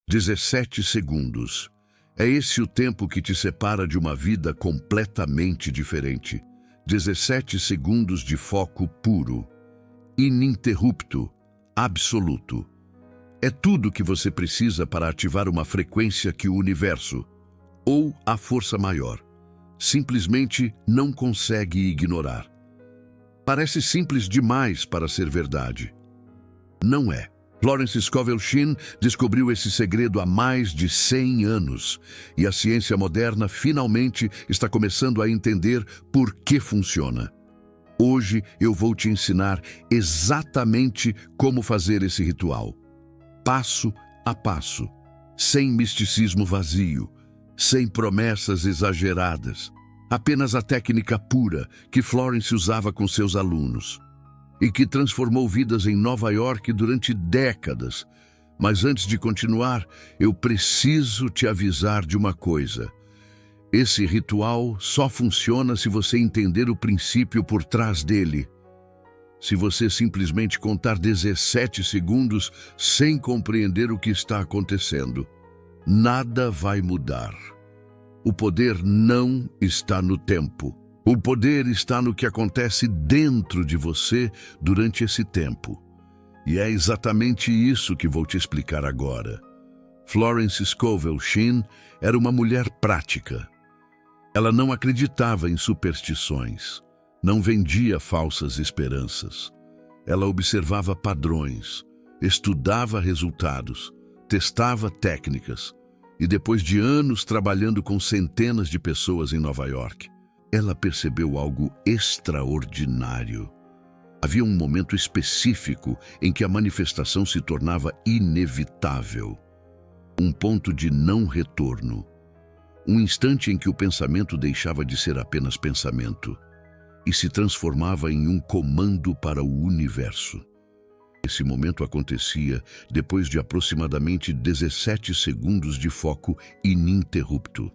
17 segundos. É esse o tempo que te separa de uma vida completamente diferente. 17 segundos de foco puro, ininterrupto, absoluto. É tudo que você precisa para ativar uma frequência que o universo, ou a força maior, simplesmente não consegue ignorar. Parece simples demais para ser verdade. Não é. Florence Scovel Shinn descobriu esse segredo há mais de 100 anos e a ciência moderna finalmente está começando a entender por que funciona. Hoje eu vou te ensinar exatamente como fazer esse ritual, passo a passo, sem misticismo vazio, sem promessas exageradas, apenas a técnica pura que Florence usava com seus alunos e que transformou vidas em Nova York durante décadas. Mas antes de continuar, eu preciso te avisar de uma coisa. Esse ritual só funciona se você entender o princípio por trás dele. Se você simplesmente contar 17 segundos sem compreender o que está acontecendo, nada vai mudar. O poder não está no tempo. O poder está no que acontece dentro de você durante esse tempo. E é exatamente isso que vou te explicar agora. Florence Scovel Shinn era uma mulher prática. Ela não acreditava em superstições, não vendia falsas esperanças. Ela observava padrões, estudava resultados, testava técnicas e depois de anos trabalhando com centenas de pessoas em Nova York, ela percebeu algo extraordinário. Havia um momento específico em que a manifestação se tornava inevitável. Um ponto de não retorno. Um instante em que o pensamento deixava de ser apenas pensamento e se transformava em um comando para o universo. Esse momento acontecia depois de aproximadamente 17 segundos de foco ininterrupto.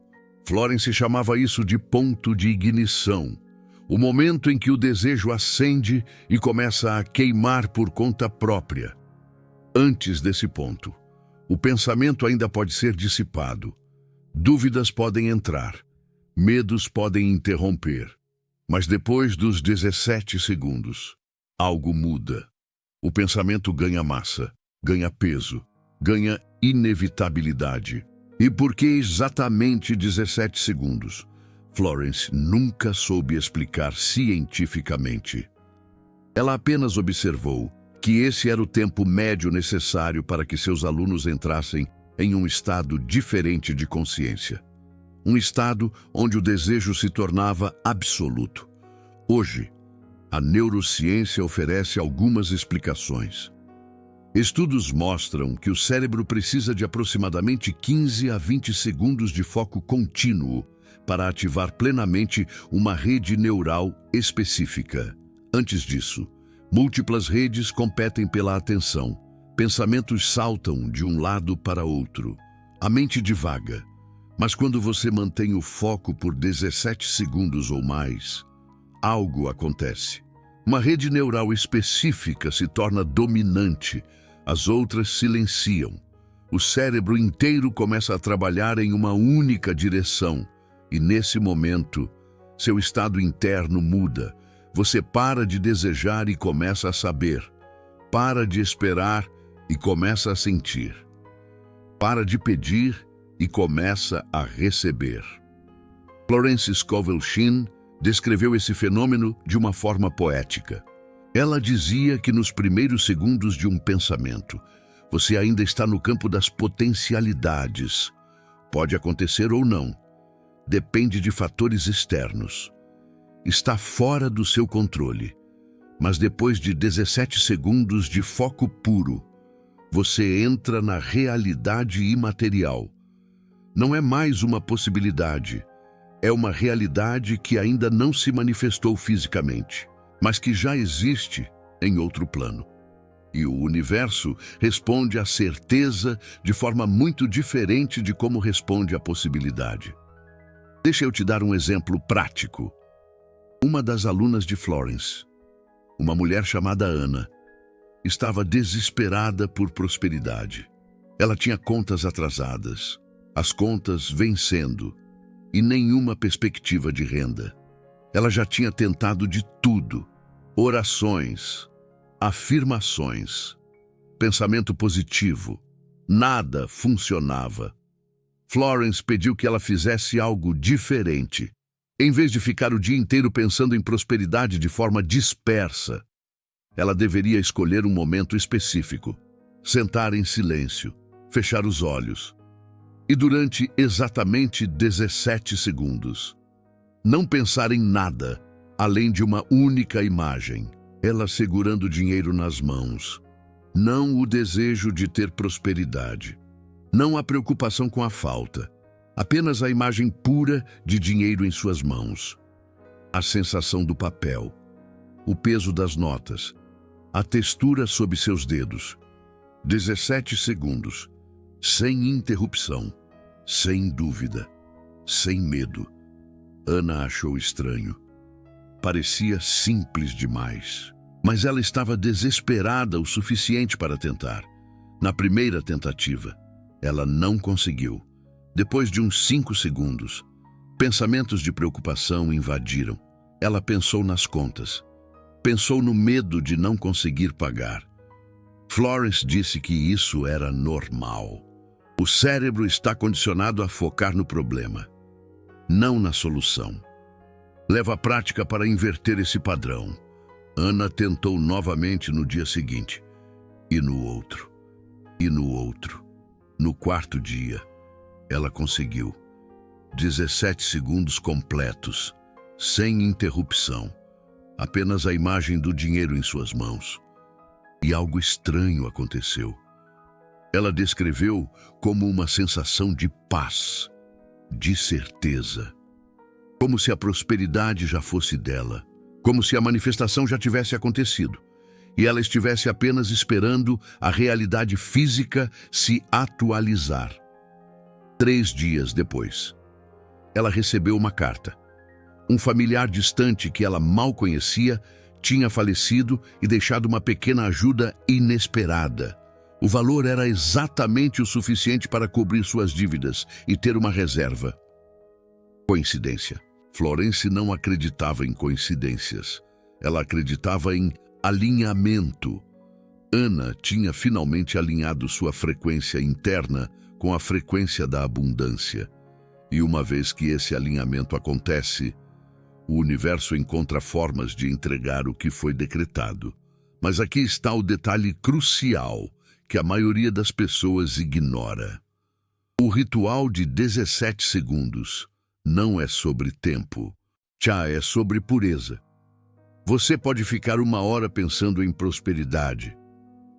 Florence chamava isso de ponto de ignição, o momento em que o desejo acende e começa a queimar por conta própria. Antes desse ponto, o pensamento ainda pode ser dissipado, dúvidas podem entrar, medos podem interromper, mas depois dos 17 segundos, algo muda. O pensamento ganha massa, ganha peso, ganha inevitabilidade. E por que exatamente 17 segundos? Florence nunca soube explicar cientificamente. Ela apenas observou que esse era o tempo médio necessário para que seus alunos entrassem em um estado diferente de consciência. Um estado onde o desejo se tornava absoluto. Hoje, a neurociência oferece algumas explicações. Estudos mostram que o cérebro precisa de aproximadamente 15 a 20 segundos de foco contínuo para ativar plenamente uma rede neural específica. Antes disso, múltiplas redes competem pela atenção. Pensamentos saltam de um lado para outro. A mente divaga. Mas quando você mantém o foco por 17 segundos ou mais, algo acontece. Uma rede neural específica se torna dominante. As outras silenciam. O cérebro inteiro começa a trabalhar em uma única direção. E nesse momento, seu estado interno muda. Você para de desejar e começa a saber. Para de esperar e começa a sentir. Para de pedir e começa a receber. Florence Scovel Shinn descreveu esse fenômeno de uma forma poética. Ela dizia que nos primeiros segundos de um pensamento, você ainda está no campo das potencialidades. Pode acontecer ou não. Depende de fatores externos. Está fora do seu controle. Mas depois de 17 segundos de foco puro, você entra na realidade imaterial. Não é mais uma possibilidade. É uma realidade que ainda não se manifestou fisicamente, mas que já existe em outro plano. E o universo responde à certeza de forma muito diferente de como responde à possibilidade. Deixa eu te dar um exemplo prático. Uma das alunas de Florence, uma mulher chamada Ana, estava desesperada por prosperidade. Ela tinha contas atrasadas, as contas vencendo e nenhuma perspectiva de renda. Ela já tinha tentado de tudo: orações, afirmações, pensamento positivo. Nada funcionava. Florence pediu que ela fizesse algo diferente. Em vez de ficar o dia inteiro pensando em prosperidade de forma dispersa, ela deveria escolher um momento específico, sentar em silêncio, fechar os olhos e, durante exatamente 17 segundos, não pensar em nada além de uma única imagem, ela segurando o dinheiro nas mãos. Não o desejo de ter prosperidade, não a preocupação com a falta, apenas a imagem pura de dinheiro em suas mãos. A sensação do papel, o peso das notas, a textura sob seus dedos. 17 segundos, sem interrupção, sem dúvida, sem medo. Ana achou estranho. Parecia simples demais. Mas ela estava desesperada o suficiente para tentar. Na primeira tentativa, ela não conseguiu. Depois de uns 5 segundos, pensamentos de preocupação invadiram. Ela pensou nas contas. Pensou no medo de não conseguir pagar. Florence disse que isso era normal. O cérebro está condicionado a focar no problema, não na solução. Leva a prática para inverter esse padrão. Ana tentou novamente no dia seguinte, e no outro, e no outro. No quarto dia, ela conseguiu. 17 segundos completos, sem interrupção. Apenas a imagem do dinheiro em suas mãos. E algo estranho aconteceu. Ela descreveu como uma sensação de paz, de certeza. Como se a prosperidade já fosse dela. Como se a manifestação já tivesse acontecido e ela estivesse apenas esperando a realidade física se atualizar. 3 dias depois, ela recebeu uma carta. Um familiar distante que ela mal conhecia tinha falecido e deixado uma pequena ajuda inesperada. O valor era exatamente o suficiente para cobrir suas dívidas e ter uma reserva. Coincidência? Florence não acreditava em coincidências. Ela acreditava em alinhamento. Ana tinha finalmente alinhado sua frequência interna com a frequência da abundância. E uma vez que esse alinhamento acontece, o universo encontra formas de entregar o que foi decretado. Mas aqui está o detalhe crucial que a maioria das pessoas ignora. O ritual de 17 segundos não é sobre tempo, é sobre pureza. Você pode ficar 1 hora pensando em prosperidade,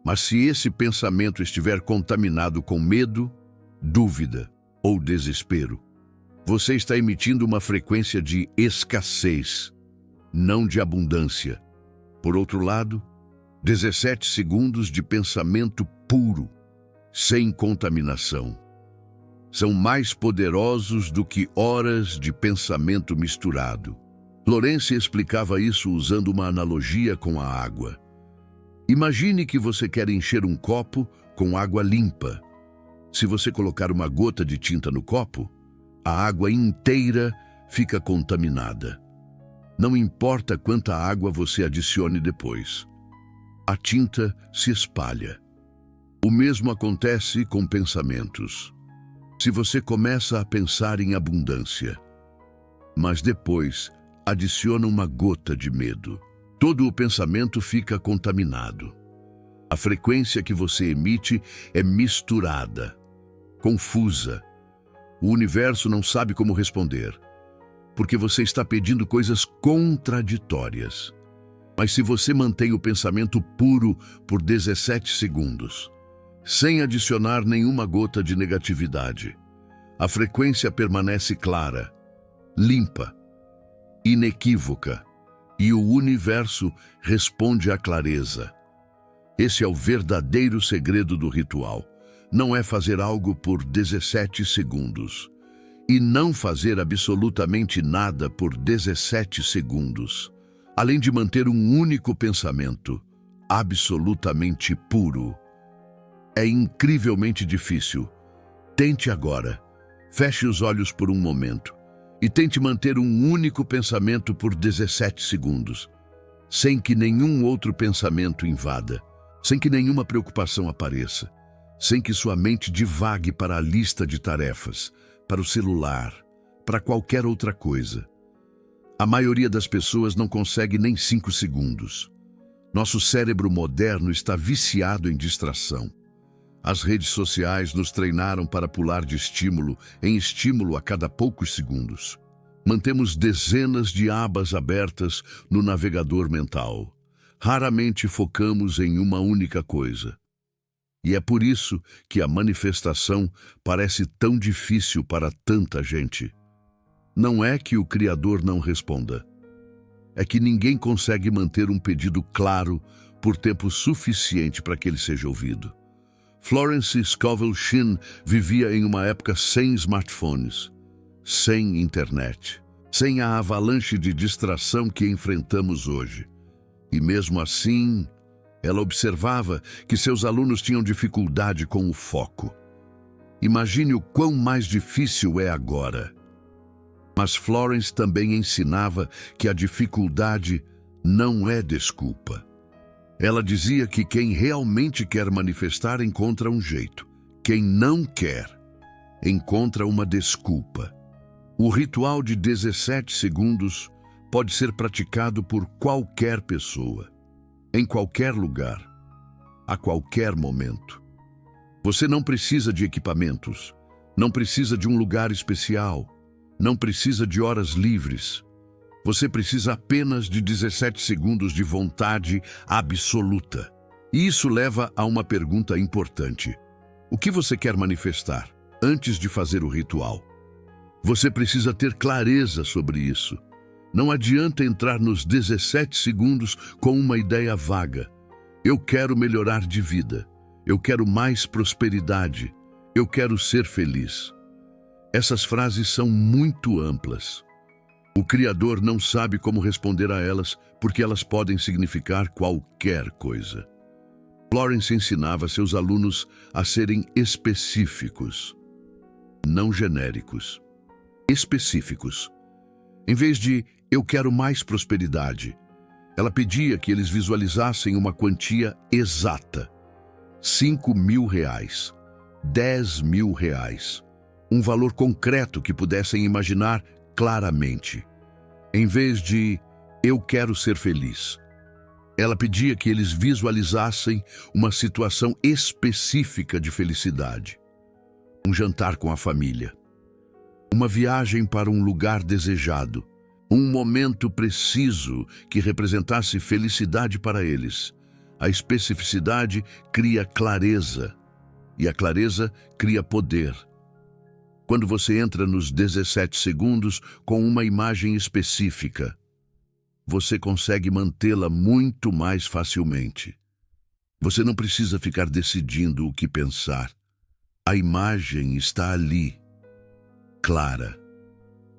mas se esse pensamento estiver contaminado com medo, dúvida ou desespero, você está emitindo uma frequência de escassez, não de abundância. Por outro lado, 17 segundos de pensamento puro, sem contaminação, são mais poderosos do que horas de pensamento misturado. Florence explicava isso usando uma analogia com a água. Imagine que você quer encher um copo com água limpa. Se você colocar uma gota de tinta no copo, a água inteira fica contaminada. Não importa quanta água você adicione depois. A tinta se espalha. O mesmo acontece com pensamentos. Se você começa a pensar em abundância, mas depois adiciona uma gota de medo, todo o pensamento fica contaminado. A frequência que você emite é misturada, confusa. O universo não sabe como responder, porque você está pedindo coisas contraditórias. Mas se você mantém o pensamento puro por 17 segundos, sem adicionar nenhuma gota de negatividade, a frequência permanece clara, limpa, inequívoca, e o universo responde à clareza. Esse é o verdadeiro segredo do ritual. Não é fazer algo por 17 segundos. E não fazer absolutamente nada por 17 segundos. Além de manter um único pensamento, absolutamente puro. É incrivelmente difícil. Tente agora. Feche os olhos por um momento e tente manter um único pensamento por 17 segundos, sem que nenhum outro pensamento invada, sem que nenhuma preocupação apareça, sem que sua mente divague para a lista de tarefas, para o celular, para qualquer outra coisa. A maioria das pessoas não consegue nem 5 segundos. Nosso cérebro moderno está viciado em distração. As redes sociais nos treinaram para pular de estímulo em estímulo a cada poucos segundos. Mantemos dezenas de abas abertas no navegador mental. Raramente focamos em uma única coisa. E é por isso que a manifestação parece tão difícil para tanta gente. Não é que o Criador não responda. É que ninguém consegue manter um pedido claro por tempo suficiente para que ele seja ouvido. Florence Scovel Shinn vivia em uma época sem smartphones, sem internet, sem a avalanche de distração que enfrentamos hoje. E mesmo assim, ela observava que seus alunos tinham dificuldade com o foco. Imagine o quão mais difícil é agora. Mas Florence também ensinava que a dificuldade não é desculpa. Ela dizia que quem realmente quer manifestar encontra um jeito. Quem não quer, encontra uma desculpa. O ritual de 17 segundos pode ser praticado por qualquer pessoa, em qualquer lugar, a qualquer momento. Você não precisa de equipamentos, não precisa de um lugar especial, não precisa de horas livres. Você precisa apenas de 17 segundos de vontade absoluta. E isso leva a uma pergunta importante. O que você quer manifestar antes de fazer o ritual? Você precisa ter clareza sobre isso. Não adianta entrar nos 17 segundos com uma ideia vaga. Eu quero melhorar de vida. Eu quero mais prosperidade. Eu quero ser feliz. Essas frases são muito amplas. O Criador não sabe como responder a elas porque elas podem significar qualquer coisa. Florence ensinava seus alunos a serem específicos, não genéricos. Específicos. Em vez de "eu quero mais prosperidade", ela pedia que eles visualizassem uma quantia exata. R$5.000, R$10.000, um valor concreto que pudessem imaginar claramente. Em vez de "eu quero ser feliz", ela pedia que eles visualizassem uma situação específica de felicidade. Um jantar com a família, uma viagem para um lugar desejado, um momento preciso que representasse felicidade para eles. A especificidade cria clareza, e a clareza cria poder. Quando você entra nos 17 segundos com uma imagem específica, você consegue mantê-la muito mais facilmente. Você não precisa ficar decidindo o que pensar. A imagem está ali, clara,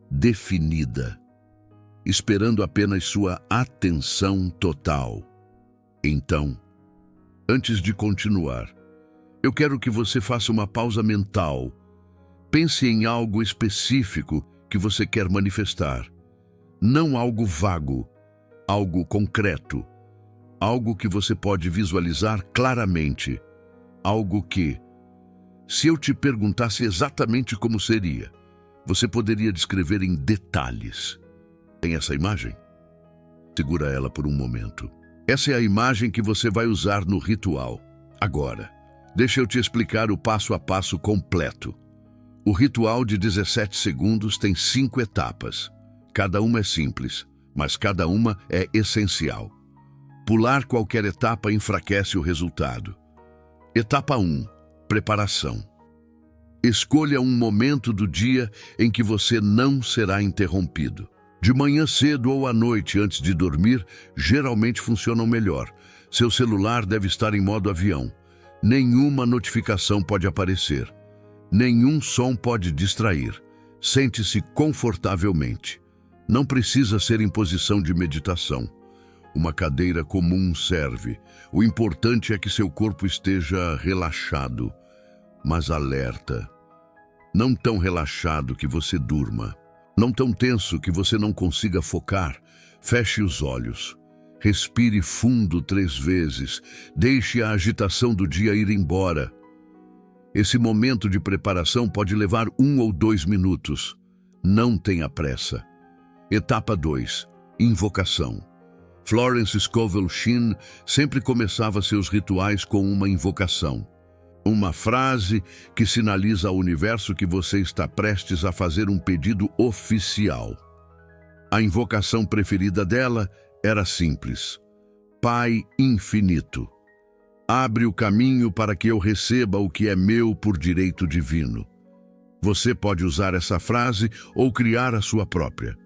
definida, esperando apenas sua atenção total. Então, antes de continuar, eu quero que você faça uma pausa mental. Pense em algo específico que você quer manifestar. Não algo vago, algo concreto. Algo que você pode visualizar claramente. Algo que, se eu te perguntasse exatamente como seria, você poderia descrever em detalhes. Tem essa imagem? Segura ela por um momento. Essa é a imagem que você vai usar no ritual. Agora, deixa eu te explicar o passo a passo completo. O ritual de 17 segundos tem 5 etapas. Cada uma é simples, mas cada uma é essencial. Pular qualquer etapa enfraquece o resultado. Etapa 1. Preparação. Escolha um momento do dia em que você não será interrompido. De manhã cedo ou à noite antes de dormir, geralmente funcionam melhor. Seu celular deve estar em modo avião. Nenhuma notificação pode aparecer. Nenhum som pode distrair. Sente-se confortavelmente. Não precisa ser em posição de meditação. Uma cadeira comum serve. O importante é que seu corpo esteja relaxado, mas alerta. Não tão relaxado que você durma. Não tão tenso que você não consiga focar. Feche os olhos. Respire fundo 3 vezes. Deixe a agitação do dia ir embora. Esse momento de preparação pode levar 1 ou 2 minutos. Não tenha pressa. Etapa 2. Invocação. Florence Scovel Shinn sempre começava seus rituais com uma invocação. Uma frase que sinaliza ao universo que você está prestes a fazer um pedido oficial. A invocação preferida dela era simples. Pai infinito, abre o caminho para que eu receba o que é meu por direito divino. Você pode usar essa frase ou criar a sua própria.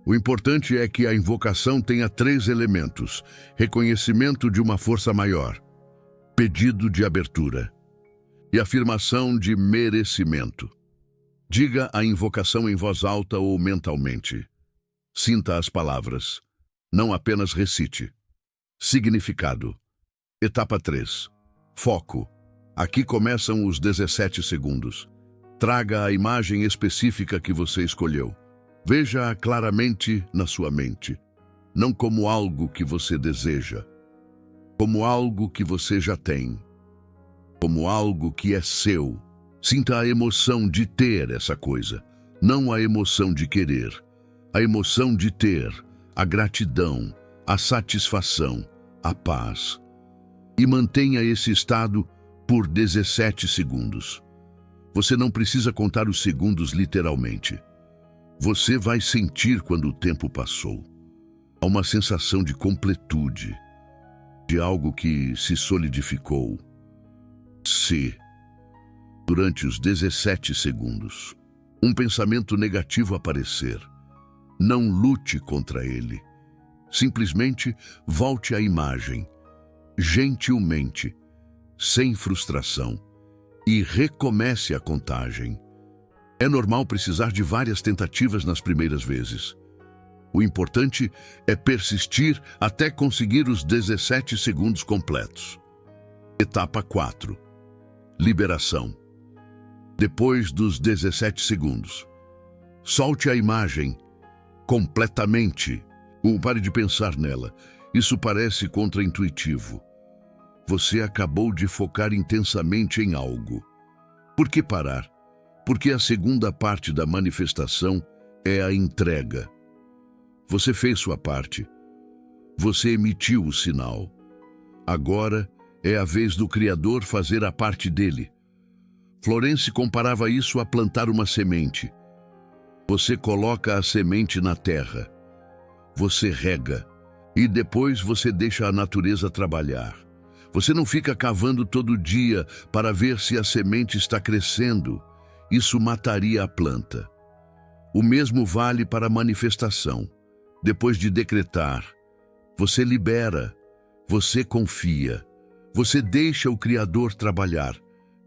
O importante é que a invocação tenha 3 elementos: reconhecimento de uma força maior, pedido de abertura e afirmação de merecimento. Diga a invocação em voz alta ou mentalmente. Sinta as palavras. Não apenas recite. Significado. Etapa 3. Foco. Aqui começam os 17 segundos. Traga a imagem específica que você escolheu. Veja-a claramente na sua mente, não como algo que você deseja, como algo que você já tem, como algo que é seu. Sinta a emoção de ter essa coisa, não a emoção de querer, a emoção de ter, a gratidão, a satisfação, a paz. E mantenha esse estado por 17 segundos. Você não precisa contar os segundos literalmente. Você vai sentir quando o tempo passou. Há uma sensação de completude, de algo que se solidificou. Se, durante os 17 segundos, um pensamento negativo aparecer, não lute contra ele. Simplesmente volte à imagem, gentilmente, sem frustração, e recomece a contagem. É normal precisar de várias tentativas nas primeiras vezes. O importante é persistir até conseguir os 17 segundos completos. Etapa 4. Liberação. Depois dos 17 segundos, solte a imagem completamente. Pare de pensar nela. Isso parece contraintuitivo. Você acabou de focar intensamente em algo. Por que parar? Porque a segunda parte da manifestação é a entrega. Você fez sua parte. Você emitiu o sinal. Agora é a vez do Criador fazer a parte dele. Florence comparava isso a plantar uma semente. Você coloca a semente na terra. Você rega. E depois você deixa a natureza trabalhar. Você não fica cavando todo dia para ver se a semente está crescendo. Isso mataria a planta. O mesmo vale para a manifestação. Depois de decretar, você libera, você confia, você deixa o Criador trabalhar.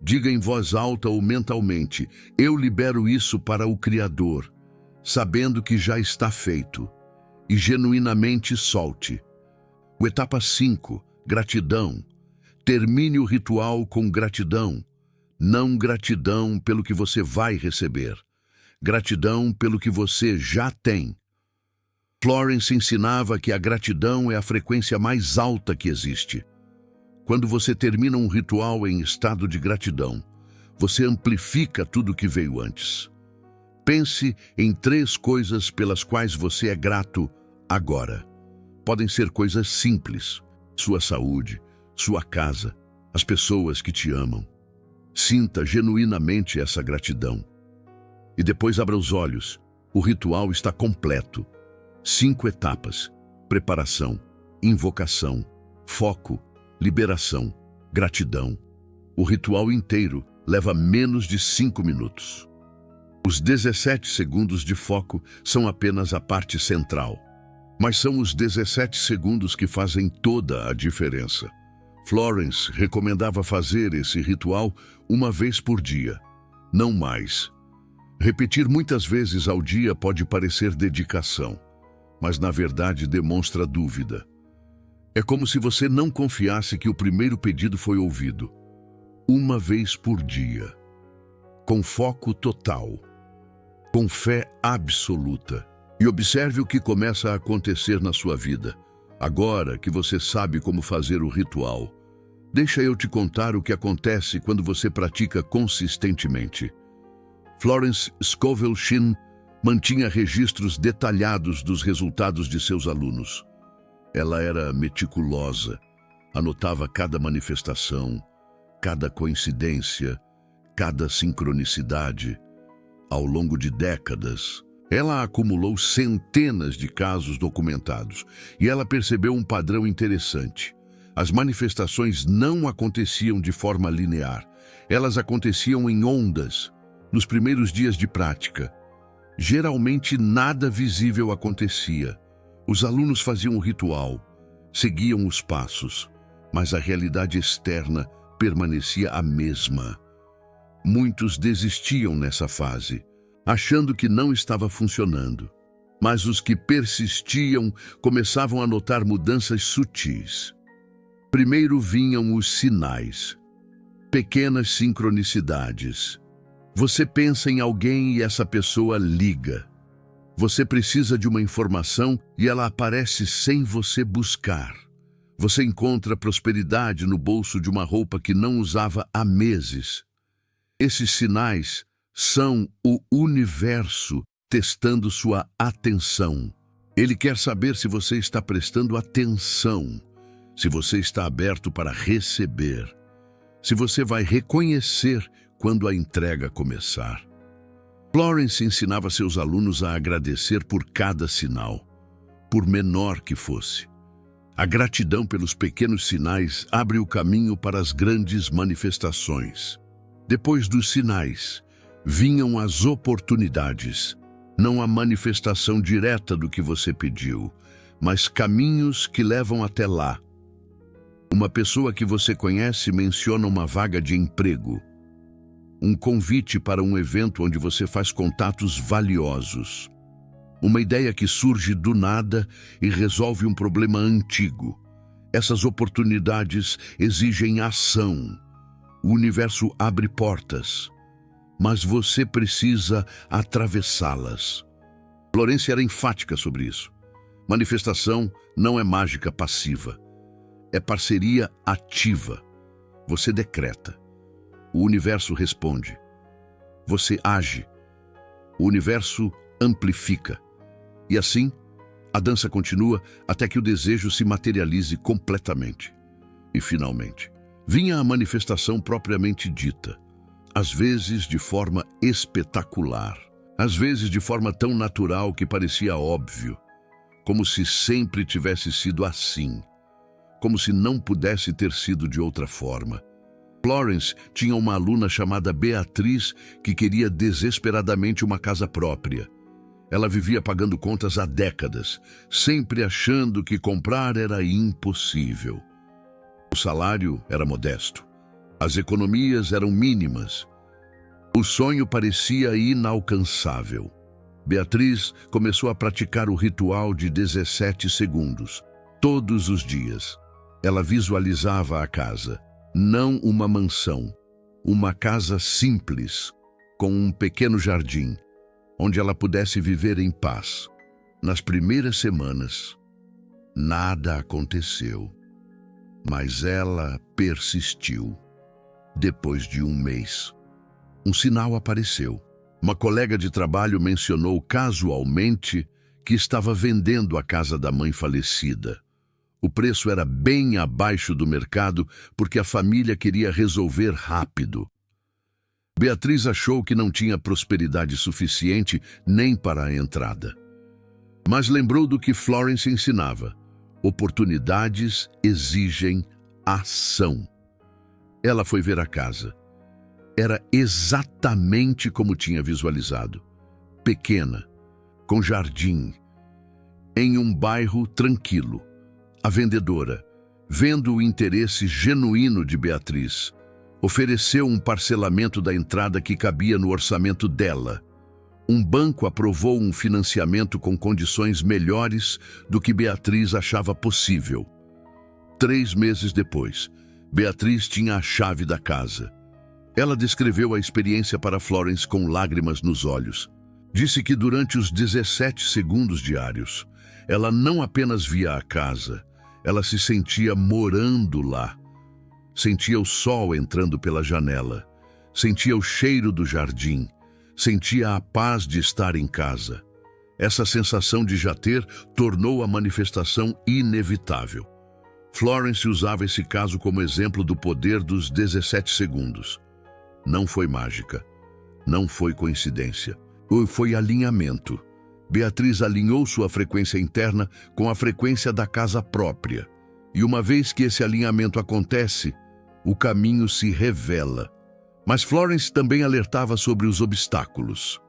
Diga em voz alta ou mentalmente: eu libero isso para o Criador, sabendo que já está feito. E genuinamente solte. O etapa 5, gratidão. Termine o ritual com gratidão. Não gratidão pelo que você vai receber. Gratidão pelo que você já tem. Florence ensinava que a gratidão é a frequência mais alta que existe. Quando você termina um ritual em estado de gratidão, você amplifica tudo que veio antes. Pense em 3 coisas pelas quais você é grato agora. Podem ser coisas simples: sua saúde, sua casa, as pessoas que te amam. Sinta genuinamente essa gratidão. E depois abra os olhos. O ritual está completo. 5 etapas: preparação, invocação, foco, liberação, gratidão. O ritual inteiro leva menos de 5 minutos. Os 17 segundos de foco são apenas a parte central, mas são os 17 segundos que fazem toda a diferença. Florence recomendava fazer esse ritual uma vez por dia, não mais. Repetir muitas vezes ao dia pode parecer dedicação, mas na verdade demonstra dúvida. É como se você não confiasse que o primeiro pedido foi ouvido. Uma vez por dia. Com foco total. Com fé absoluta. E observe o que começa a acontecer na sua vida. Agora que você sabe como fazer o ritual, deixa eu te contar o que acontece quando você pratica consistentemente. Florence Scovel Shinn mantinha registros detalhados dos resultados de seus alunos. Ela era meticulosa, anotava cada manifestação, cada coincidência, cada sincronicidade. Ao longo de décadas, ela acumulou centenas de casos documentados e ela percebeu um padrão interessante. As manifestações não aconteciam de forma linear. Elas aconteciam em ondas, nos primeiros dias de prática. Geralmente nada visível acontecia. Os alunos faziam o ritual, seguiam os passos, mas a realidade externa permanecia a mesma. Muitos desistiam nessa fase, achando que não estava funcionando. Mas os que persistiam começavam a notar mudanças sutis. Primeiro vinham os sinais, pequenas sincronicidades. Você pensa em alguém e essa pessoa liga. Você precisa de uma informação e ela aparece sem você buscar. Você encontra prosperidade no bolso de uma roupa que não usava há meses. Esses sinais são o universo testando sua atenção. Ele quer saber se você está prestando atenção, se você está aberto para receber, se você vai reconhecer quando a entrega começar. Florence ensinava seus alunos a agradecer por cada sinal, por menor que fosse. A gratidão pelos pequenos sinais abre o caminho para as grandes manifestações. Depois dos sinais, vinham as oportunidades. Não a manifestação direta do que você pediu, mas caminhos que levam até lá. Uma pessoa que você conhece menciona uma vaga de emprego. Um convite para um evento onde você faz contatos valiosos. Uma ideia que surge do nada e resolve um problema antigo. Essas oportunidades exigem ação. O universo abre portas, mas você precisa atravessá-las. Florence era enfática sobre isso. Manifestação não é mágica passiva. É parceria ativa. Você decreta. O universo responde. Você age. O universo amplifica. E assim, a dança continua até que o desejo se materialize completamente. E finalmente, vinha a manifestação propriamente dita. Às vezes de forma espetacular. Às vezes de forma tão natural que parecia óbvio. Como se sempre tivesse sido assim. Como se não pudesse ter sido de outra forma. Florence tinha uma aluna chamada Beatriz que queria desesperadamente uma casa própria. Ela vivia pagando contas há décadas, sempre achando que comprar era impossível. O salário era modesto. As economias eram mínimas. O sonho parecia inalcançável. Beatriz começou a praticar o ritual de 17 segundos, todos os dias. Ela visualizava a casa. Não uma mansão, uma casa simples, com um pequeno jardim, onde ela pudesse viver em paz. Nas primeiras semanas, nada aconteceu, mas ela persistiu. Depois de um mês, um sinal apareceu. Uma colega de trabalho mencionou casualmente que estava vendendo a casa da mãe falecida. O preço era bem abaixo do mercado porque a família queria resolver rápido. Beatriz achou que não tinha prosperidade suficiente nem para a entrada. Mas lembrou do que Florence ensinava. Oportunidades exigem ação. Ela foi ver a casa. Era exatamente como tinha visualizado. Pequena, com jardim, em um bairro tranquilo. A vendedora, vendo o interesse genuíno de Beatriz, ofereceu um parcelamento da entrada que cabia no orçamento dela. Um banco aprovou um financiamento com condições melhores do que Beatriz achava possível. 3 meses depois, Beatriz tinha a chave da casa. Ela descreveu a experiência para Florence com lágrimas nos olhos. Disse que durante os 17 segundos diários, ela não apenas via a casa, ela se sentia morando lá. Sentia o sol entrando pela janela, sentia o cheiro do jardim, sentia a paz de estar em casa. Essa sensação de já ter tornou a manifestação inevitável. Florence usava esse caso como exemplo do poder dos 17 segundos. Não foi mágica, não foi coincidência, foi alinhamento. Beatriz alinhou sua frequência interna com a frequência da casa própria. E uma vez que esse alinhamento acontece, o caminho se revela. Mas Florence também alertava sobre os obstáculos.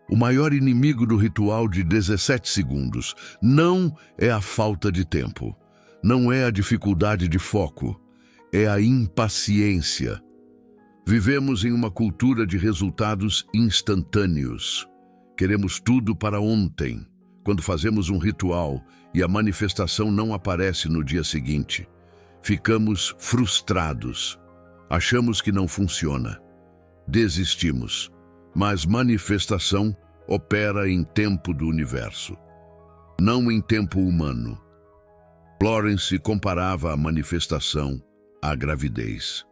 O maior inimigo do ritual de 17 segundos não é a falta de tempo, não é a dificuldade de foco, é a impaciência. Vivemos em uma cultura de resultados instantâneos. Queremos tudo para ontem. Quando fazemos um ritual e a manifestação não aparece no dia seguinte, ficamos frustrados. Achamos que não funciona. Desistimos. Mas manifestação opera em tempo do universo, não em tempo humano. Florence comparava a manifestação à gravidez.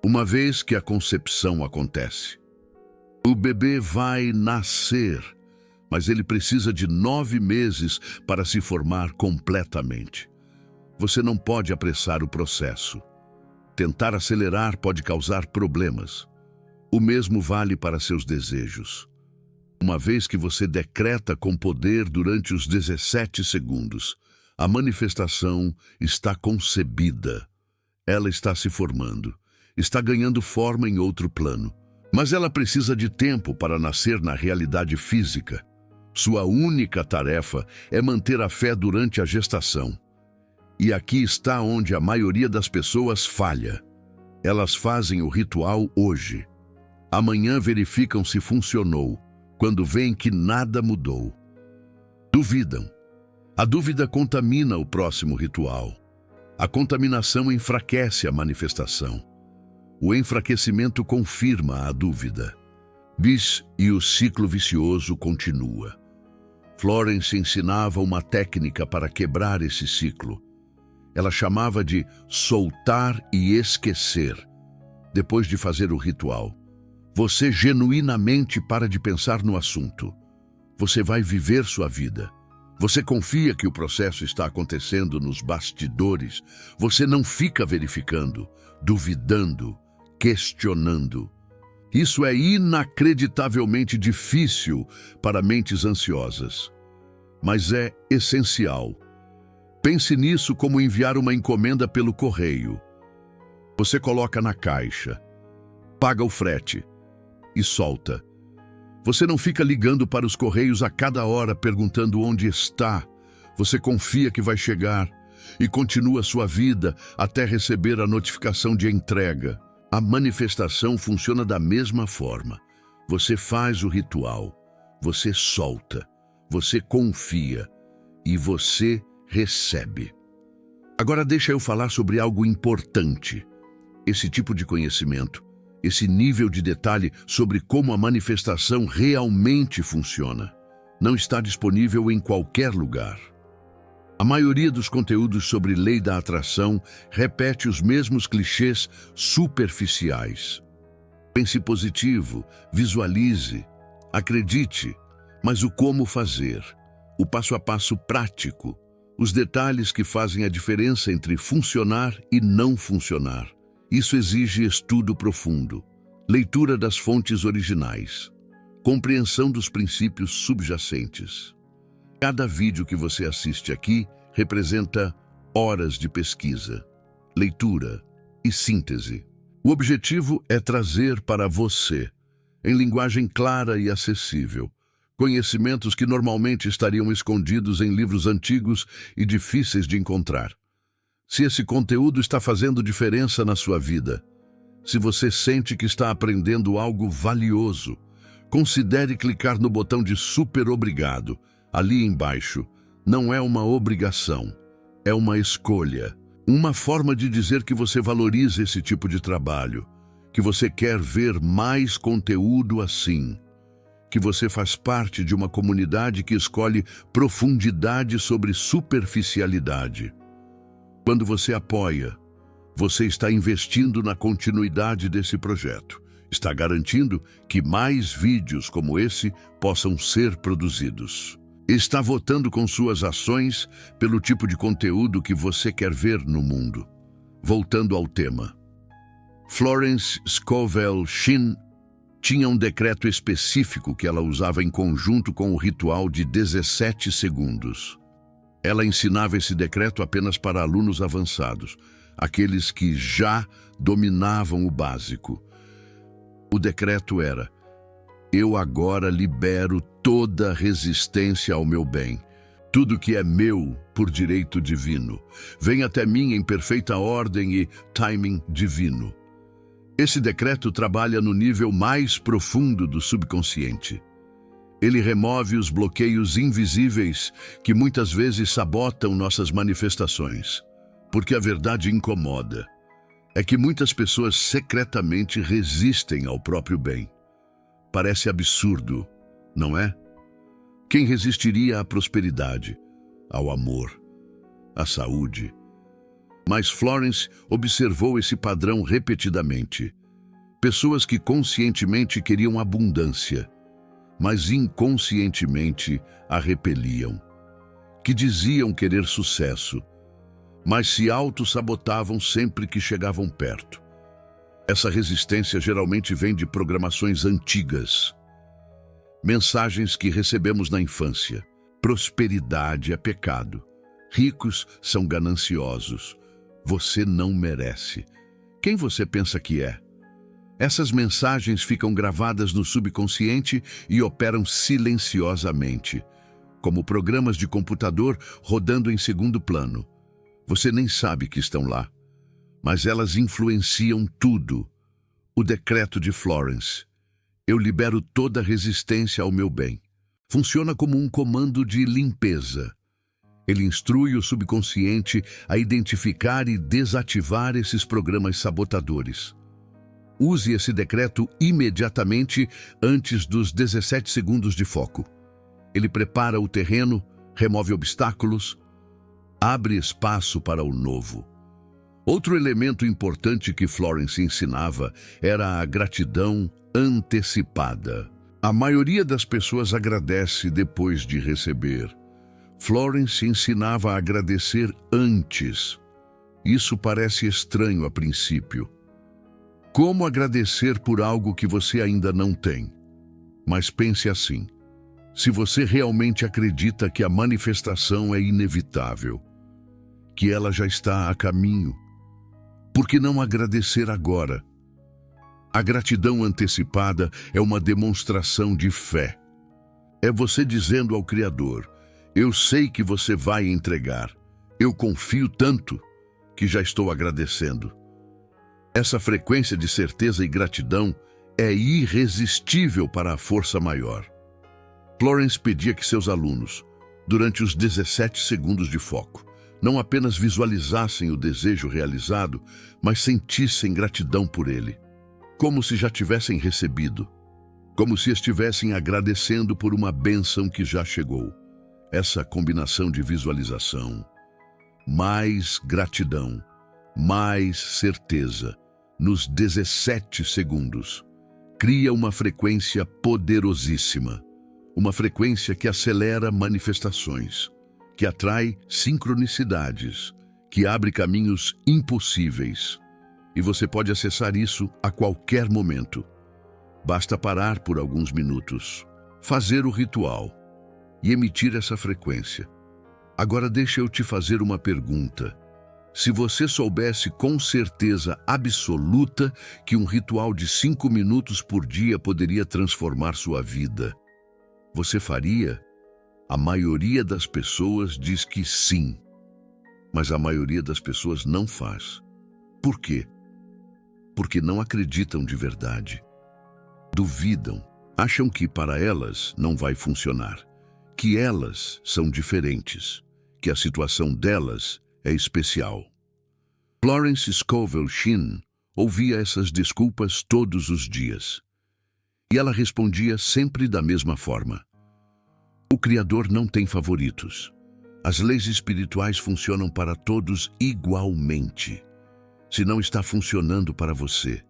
Uma vez que a concepção acontece, o bebê vai nascer, mas ele precisa de 9 meses para se formar completamente. Você não pode apressar o processo. Tentar acelerar pode causar problemas. O mesmo vale para seus desejos. Uma vez que você decreta com poder durante os 17 segundos, a manifestação está concebida. Ela está se formando, está ganhando forma em outro plano. Mas ela precisa de tempo para nascer na realidade física. Sua única tarefa é manter a fé durante a gestação. E aqui está onde a maioria das pessoas falha. Elas fazem o ritual hoje. Amanhã verificam se funcionou, quando veem que nada mudou. Duvidam. A dúvida contamina o próximo ritual. A contaminação enfraquece a manifestação. O enfraquecimento confirma a dúvida. E o ciclo vicioso continua. Florence ensinava uma técnica para quebrar esse ciclo. Ela chamava de soltar e esquecer. Depois de fazer o ritual, você genuinamente para de pensar no assunto. Você vai viver sua vida. Você confia que o processo está acontecendo nos bastidores. Você não fica verificando, duvidando, questionando. Isso é inacreditavelmente difícil para mentes ansiosas, mas é essencial. Pense nisso como enviar uma encomenda pelo correio. Você coloca na caixa, paga o frete e solta. Você não fica ligando para os correios a cada hora perguntando onde está. Você confia que vai chegar e continua sua vida até receber a notificação de entrega. A manifestação funciona da mesma forma. Você faz o ritual, você solta, você confia e você recebe. Agora deixa eu falar sobre algo importante. Esse tipo de conhecimento, esse nível de detalhe sobre como a manifestação realmente funciona, não está disponível em qualquer lugar. A maioria dos conteúdos sobre lei da atração repete os mesmos clichês superficiais. Pense positivo, visualize, acredite, mas o como fazer, o passo a passo prático, os detalhes que fazem a diferença entre funcionar e não funcionar. Isso exige estudo profundo, leitura das fontes originais, compreensão dos princípios subjacentes. Cada vídeo que você assiste aqui representa horas de pesquisa, leitura e síntese. O objetivo é trazer para você, em linguagem clara e acessível, conhecimentos que normalmente estariam escondidos em livros antigos e difíceis de encontrar. Se esse conteúdo está fazendo diferença na sua vida, se você sente que está aprendendo algo valioso, considere clicar no botão de super obrigado, ali embaixo. Não é uma obrigação, é uma escolha. Uma forma de dizer que você valoriza esse tipo de trabalho, que você quer ver mais conteúdo assim, que você faz parte de uma comunidade que escolhe profundidade sobre superficialidade. Quando você apoia, você está investindo na continuidade desse projeto. Está garantindo que mais vídeos como esse possam ser produzidos. Está votando com suas ações pelo tipo de conteúdo que você quer ver no mundo. Voltando ao tema. Florence Scovel Shinn tinha um decreto específico que ela usava em conjunto com o ritual de 17 segundos. Ela ensinava esse decreto apenas para alunos avançados, aqueles que já dominavam o básico. O decreto era: eu agora libero toda resistência ao meu bem. Tudo que é meu por direito divino vem até mim em perfeita ordem e timing divino. Esse decreto trabalha no nível mais profundo do subconsciente. Ele remove os bloqueios invisíveis que muitas vezes sabotam nossas manifestações. Porque a verdade incomoda. É que muitas pessoas secretamente resistem ao próprio bem. Parece absurdo, não é? Quem resistiria à prosperidade, ao amor, à saúde? Mas Florence observou esse padrão repetidamente. Pessoas que conscientemente queriam abundância, mas inconscientemente a repeliam. Que diziam querer sucesso, mas se auto-sabotavam sempre que chegavam perto. Essa resistência geralmente vem de programações antigas. Mensagens que recebemos na infância. Prosperidade é pecado. Ricos são gananciosos. Você não merece. Quem você pensa que é? Essas mensagens ficam gravadas no subconsciente e operam silenciosamente, como programas de computador rodando em segundo plano. Você nem sabe que estão lá, mas elas influenciam tudo. O decreto de Florence: eu libero toda resistência ao meu bem. Funciona como um comando de limpeza. Ele instrui o subconsciente a identificar e desativar esses programas sabotadores. Use esse decreto imediatamente antes dos 17 segundos de foco. Ele prepara o terreno, remove obstáculos, abre espaço para o novo. Outro elemento importante que Florence ensinava era a gratidão antecipada. A maioria das pessoas agradece depois de receber. Florence ensinava a agradecer antes. Isso parece estranho a princípio. Como agradecer por algo que você ainda não tem? Mas pense assim: se você realmente acredita que a manifestação é inevitável, que ela já está a caminho, por que não agradecer agora? A gratidão antecipada é uma demonstração de fé. É você dizendo ao Criador: eu sei que você vai entregar. Eu confio tanto que já estou agradecendo. Essa frequência de certeza e gratidão é irresistível para a força maior. Florence pedia que seus alunos, durante os 17 segundos de foco, não apenas visualizassem o desejo realizado, mas sentissem gratidão por ele, como se já tivessem recebido, como se estivessem agradecendo por uma bênção que já chegou. Essa combinação de visualização, mais gratidão, mais certeza, nos 17 segundos, cria uma frequência poderosíssima, uma frequência que acelera manifestações, que atrai sincronicidades, que abre caminhos impossíveis. E você pode acessar isso a qualquer momento. Basta parar por alguns minutos, fazer o ritual e emitir essa frequência. Agora deixa eu te fazer uma pergunta. Se você soubesse com certeza absoluta que um ritual de 5 minutos por dia poderia transformar sua vida, você faria? A maioria das pessoas diz que sim, mas a maioria das pessoas não faz. Por quê? Porque não acreditam de verdade. Duvidam, acham que para elas não vai funcionar, que elas são diferentes, que a situação delas é especial. Florence Scovel Shinn ouvia essas desculpas todos os dias. E ela respondia sempre da mesma forma. O Criador não tem favoritos. As leis espirituais funcionam para todos igualmente. Se não está funcionando para você,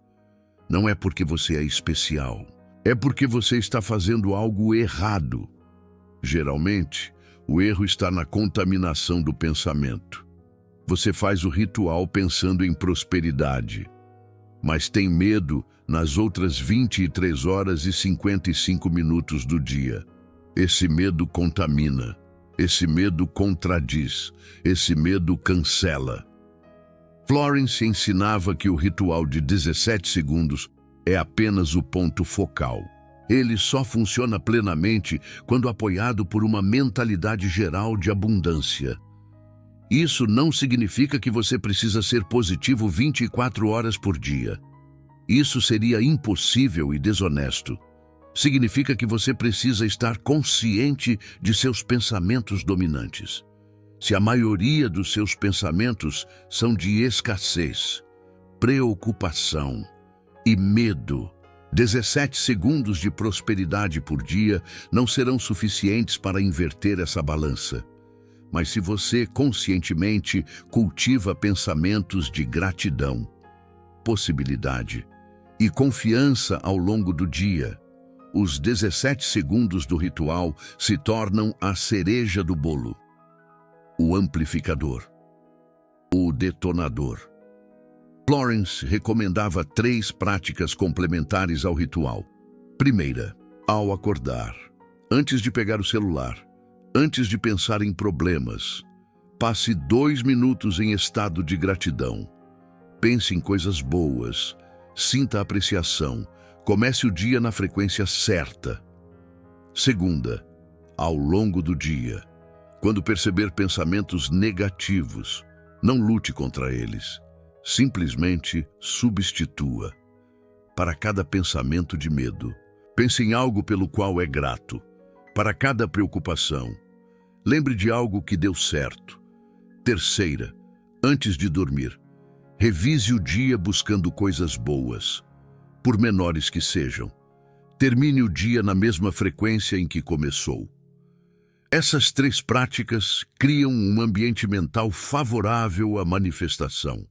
não é porque você é especial. É porque você está fazendo algo errado. Geralmente, o erro está na contaminação do pensamento. Você faz o ritual pensando em prosperidade, mas tem medo nas outras 23 horas e 55 minutos do dia. Esse medo contamina, esse medo contradiz, esse medo cancela. Florence ensinava que o ritual de 17 segundos é apenas o ponto focal. Ele só funciona plenamente quando apoiado por uma mentalidade geral de abundância. Isso não significa que você precisa ser positivo 24 horas por dia. Isso seria impossível e desonesto. Significa que você precisa estar consciente de seus pensamentos dominantes. Se a maioria dos seus pensamentos são de escassez, preocupação e medo, 17 segundos de prosperidade por dia não serão suficientes para inverter essa balança. Mas se você conscientemente cultiva pensamentos de gratidão, possibilidade e confiança ao longo do dia, os 17 segundos do ritual se tornam a cereja do bolo, o amplificador, o detonador. Florence recomendava 3 práticas complementares ao ritual. Primeira, ao acordar, antes de pegar o celular, antes de pensar em problemas, passe 2 minutos em estado de gratidão. Pense em coisas boas, sinta apreciação, comece o dia na frequência certa. Segunda, ao longo do dia, quando perceber pensamentos negativos, não lute contra eles. Simplesmente substitua. Para cada pensamento de medo, pense em algo pelo qual é grato. Para cada preocupação, lembre de algo que deu certo. Terceira, antes de dormir, revise o dia buscando coisas boas, por menores que sejam. Termine o dia na mesma frequência em que começou. Essas 3 práticas criam um ambiente mental favorável à manifestação.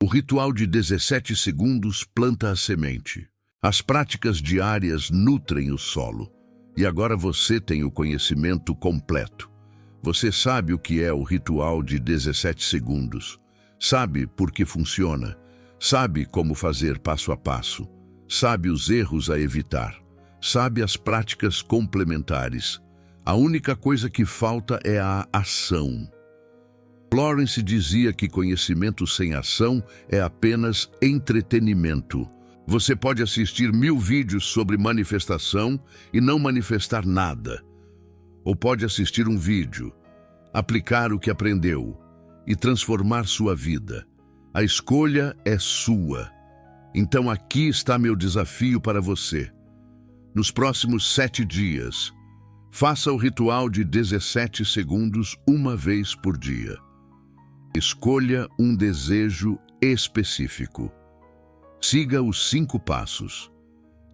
O ritual de 17 segundos planta a semente. As práticas diárias nutrem o solo. E agora você tem o conhecimento completo. Você sabe o que é o ritual de 17 segundos. Sabe por que funciona. Sabe como fazer passo a passo. Sabe os erros a evitar. Sabe as práticas complementares. A única coisa que falta é a ação. Florence dizia que conhecimento sem ação é apenas entretenimento. Você pode assistir 1000 vídeos sobre manifestação e não manifestar nada. Ou pode assistir um vídeo, aplicar o que aprendeu e transformar sua vida. A escolha é sua. Então aqui está meu desafio para você. Nos próximos 7 dias, faça o ritual de 17 segundos uma vez por dia. Escolha um desejo específico. Siga os 5 passos.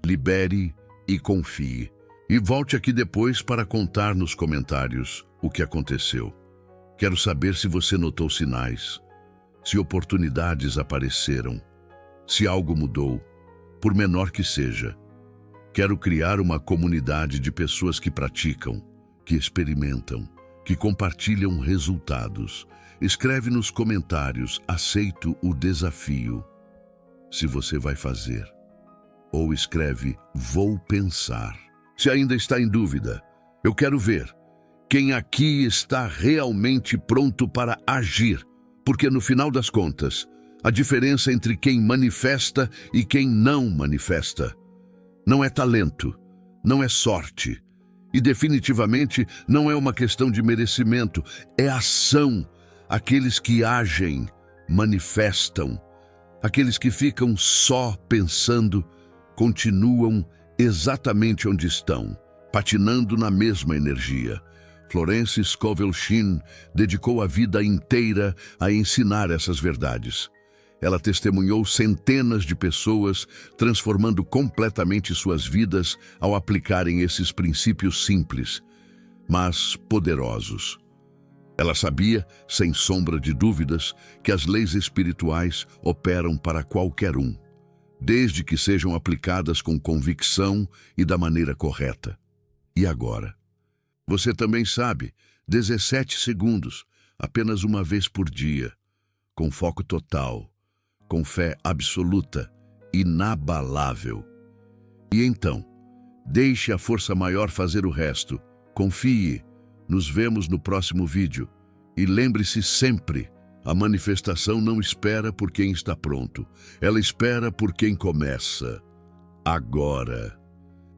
Libere e confie. E volte aqui depois para contar nos comentários o que aconteceu. Quero saber se você notou sinais, se oportunidades apareceram, se algo mudou, por menor que seja. Quero criar uma comunidade de pessoas que praticam, que experimentam, que compartilham resultados. Escreve nos comentários, aceito o desafio, se você vai fazer. Ou escreve, vou pensar. Se ainda está em dúvida, eu quero ver quem aqui está realmente pronto para agir. Porque no final das contas, a diferença entre quem manifesta e quem não manifesta não é talento, não é sorte. E definitivamente não é uma questão de merecimento, é ação. Aqueles que agem, manifestam. Aqueles que ficam só pensando, continuam exatamente onde estão, patinando na mesma energia. Florence Scovel Shinn dedicou a vida inteira a ensinar essas verdades. Ela testemunhou centenas de pessoas, transformando completamente suas vidas ao aplicarem esses princípios simples, mas poderosos. Ela sabia, sem sombra de dúvidas, que as leis espirituais operam para qualquer um, desde que sejam aplicadas com convicção e da maneira correta. E agora? Você também sabe, 17 segundos, apenas uma vez por dia, com foco total, com fé absoluta, inabalável. E então, deixe a força maior fazer o resto. Confie. Nos vemos no próximo vídeo. E lembre-se sempre, a manifestação não espera por quem está pronto. Ela espera por quem começa. Agora.